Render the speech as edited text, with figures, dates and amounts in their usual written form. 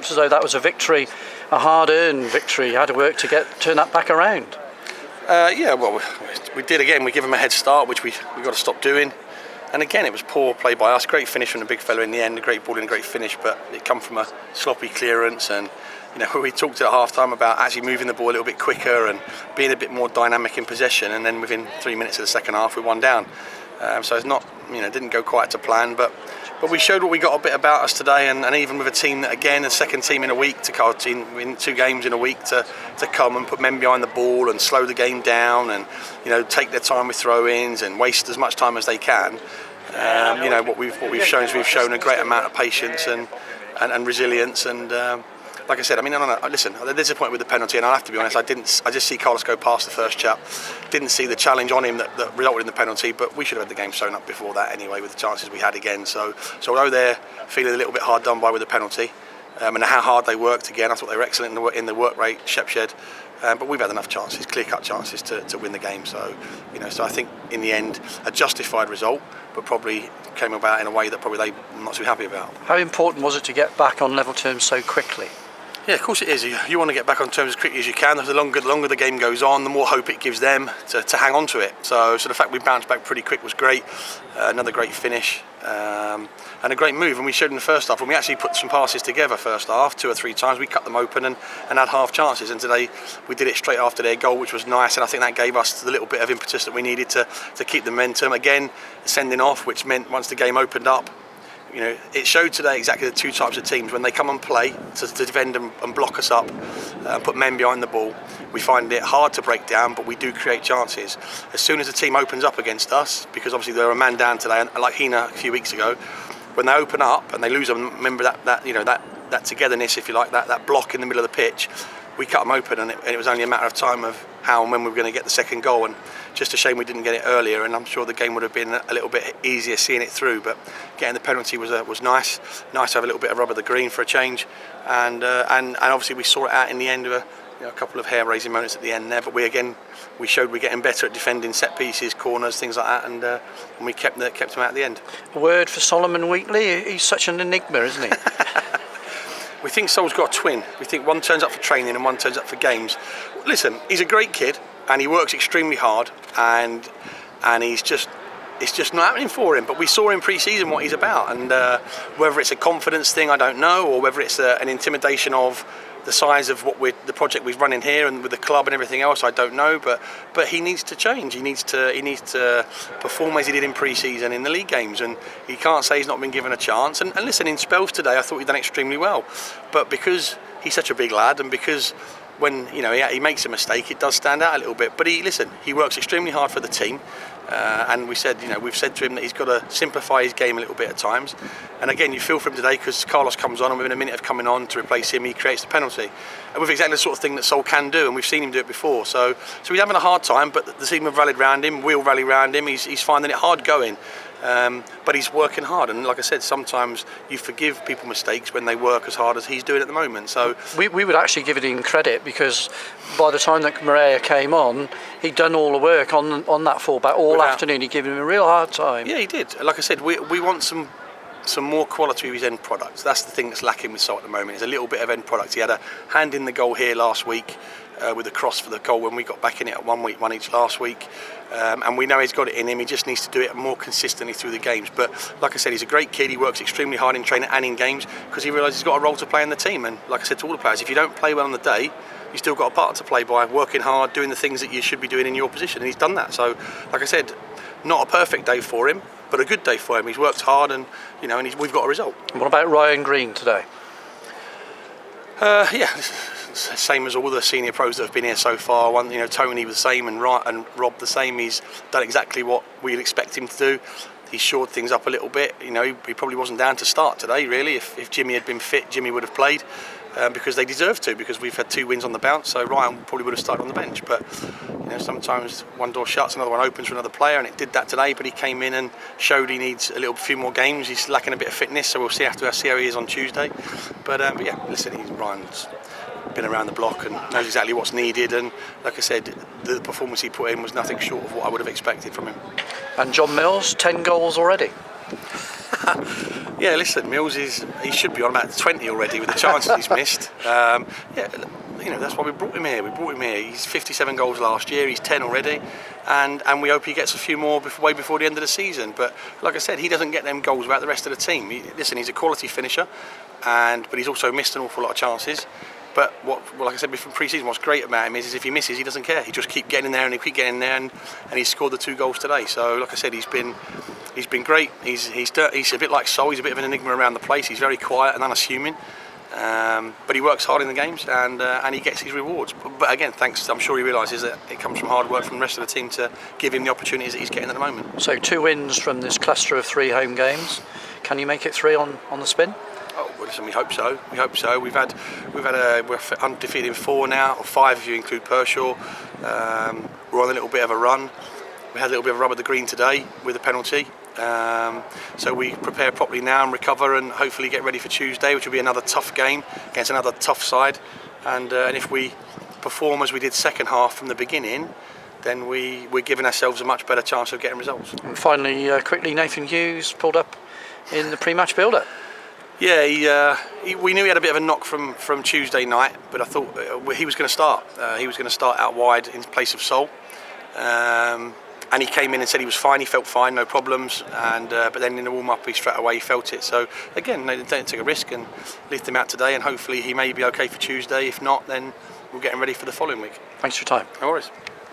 looked as though that was a victory, a hard-earned victory. You had to work to turn that back around. Yeah, well, we did again. We give them a head start, which we got to stop doing. And again, it was poor play by us. Great finish from the big fella in the end, a great ball and a great finish, but it come from a sloppy clearance. And we talked at half time about actually moving the ball a little bit quicker and being a bit more dynamic in possession. And then within 3 minutes of the second half, we won down. So it's not, didn't go quite to plan, but we showed what we got a bit about us today. And even with a team that, again, a second team in a week in 2 games in a week to come and put men behind the ball and slow the game down and take their time with throw-ins and waste as much time as they can. What we've shown is we've shown a great amount of patience and resilience. And like I said, listen, I'm disappointed with the penalty, and I have to be honest, I just see Carlos go past the first chap, didn't see the challenge on him that resulted in the penalty, but we should have had the game sewn up before that anyway with the chances we had again. So although they're feeling a little bit hard done by with the penalty, and how hard they worked again, I thought they were excellent in the work rate, Shepshed. But we've had enough chances, clear-cut chances to win the game. So, so I think in the end, a justified result, but probably came about in a way that probably they're not too happy about. How important was it to get back on level terms so quickly? Yeah, of course it is. You want to get back on terms as quickly as you can. The longer the game goes on, the more hope it gives them to hang on to it. So the fact we bounced back pretty quick was great. Another great finish and a great move. And we showed in the first half when we actually put some passes together first half, 2 or 3 times. We cut them open and had half chances. And today we did it straight after their goal, which was nice. And I think that gave us the little bit of impetus that we needed to keep the momentum. Again, sending off, which meant once the game opened up, it showed today exactly the 2 types of teams. When they come and play to defend and block us up and put men behind the ball, we find it hard to break down, but we do create chances. As soon as the team opens up against us, because obviously they're a man down today, and like Hina a few weeks ago, when they open up and they lose them, remember that togetherness, if you like, that block in the middle of the pitch, we cut them open, and it was only a matter of time of how and when we were going to get the second goal. And just a shame we didn't get it earlier, and I'm sure the game would have been a little bit easier seeing it through, but getting the penalty was nice to have a little bit of rub of the green for a change, and obviously we saw it out in the end of a couple of hair-raising moments at the end there, but we showed we're getting better at defending set pieces, corners, things like that, and we kept them out at the end. A word for Solomon Wheatley. He's such an enigma, isn't he? We think Sol's got a twin. We think one turns up for training and one turns up for games. Listen, he's a great kid and he works extremely hard, and it's just not happening for him. But we saw in pre-season what he's about, and whether it's a confidence thing, I don't know, or whether it's an intimidation of the size of the project we've run in here and with the club and everything else, I don't know. But he needs to change. He needs to perform as he did in pre-season in the league games, and he can't say he's not been given a chance. And listen, in spells today, I thought he'd done extremely well. But because he's such a big lad, and because when he makes a mistake, it does stand out a little bit. But he works extremely hard for the team. And we've said to him that he's got to simplify his game a little bit at times. And again, you feel for him today because Carlos comes on, and within a minute of coming on to replace him, he creates the penalty. And with exactly the sort of thing that Sol can do, and we've seen him do it before. So he's having a hard time, but the team have rallied round him. We'll rally round him. He's finding it hard going. But he's working hard, and like I said, sometimes you forgive people mistakes when they work as hard as he's doing at the moment. So we would actually give it in credit, because by the time that Maria came on, he'd done all the work on that fullback all afternoon. He'd given him a real hard time. Yeah, he did. Like I said, we want some more quality of his end products. That's the thing that's lacking with Sol at the moment. Is a little bit of end product. He had a hand in the goal here last week with a cross for the goal when we got back in it at 1 week, one each last week. And we know he's got it in him. He just needs to do it more consistently through the games. But like I said, he's a great kid. He works extremely hard in training and in games because he realises he's got a role to play in the team. And like I said to all the players, if you don't play well on the day, you still got a part to play by working hard, doing the things that you should be doing in your position. And he's done that. So, like I said, not a perfect day for him, but a good day for him. He's worked hard, and we've got a result. What about Ryan Green today? Same as all the senior pros that have been here so far. Tony was the same, and Rob the same. He's done exactly what we'd expect him to do. He's shored things up a little bit. He probably wasn't down to start today, really. If Jimmy had been fit, Jimmy would have played. Because they deserve to, because we've had 2 wins on the bounce, so Ryan probably would have started on the bench. But sometimes one door shuts, another one opens for another player, and it did that today. But he came in and showed he needs a few more games. He's lacking a bit of fitness, so we'll see how he is on Tuesday. But yeah, listen, Ryan's been around the block and knows exactly what's needed. And like I said, the performance he put in was nothing short of what I would have expected from him. And John Mills, 10 goals already. Yeah, listen, Mills he should be on about 20 already with the chances he's missed. Yeah, you know, that's why we brought him here. He's 57 goals last year. He's 10 already, and we hope he gets a few more way before the end of the season. But like I said, he doesn't get them goals without the rest of the team. Listen, he's a quality finisher, but he's also missed an awful lot of chances. But like I said before pre-season, what's great about him is if he misses, he doesn't care. He just keep getting in there and and he's scored the 2 goals today. So like I said, he's been great. He's a bit like Sol. He's a bit of an enigma around the place. He's very quiet and unassuming, but he works hard in the games and he gets his rewards. But again, I'm sure he realises that it comes from hard work from the rest of the team to give him the opportunities that he's getting at the moment. So 2 wins from this cluster of 3 home games. Can you make it 3 on the spin? Oh, well, listen, we hope so. We're undefeated in 4 now, or 5 if you include Pershaw. We're on a little bit of a run. We had a little bit of a run with the green today with a penalty. So we prepare properly now and recover and hopefully get ready for Tuesday, which will be another tough game against another tough side. And if we perform as we did second half from the beginning, then we're giving ourselves a much better chance of getting results. And finally, quickly, Nathan Hughes pulled up in the pre-match build-up. Yeah, we knew he had a bit of a knock from Tuesday night, but I thought he was going to start. He was going to start out wide in place of Sol. And he came in and said he was fine, he felt fine, no problems. But then in the warm-up, straight away he felt it. So again, they don't take a risk and lift him out today, and hopefully he may be okay for Tuesday. If not, then we'll get him ready for the following week. Thanks for your time. No worries.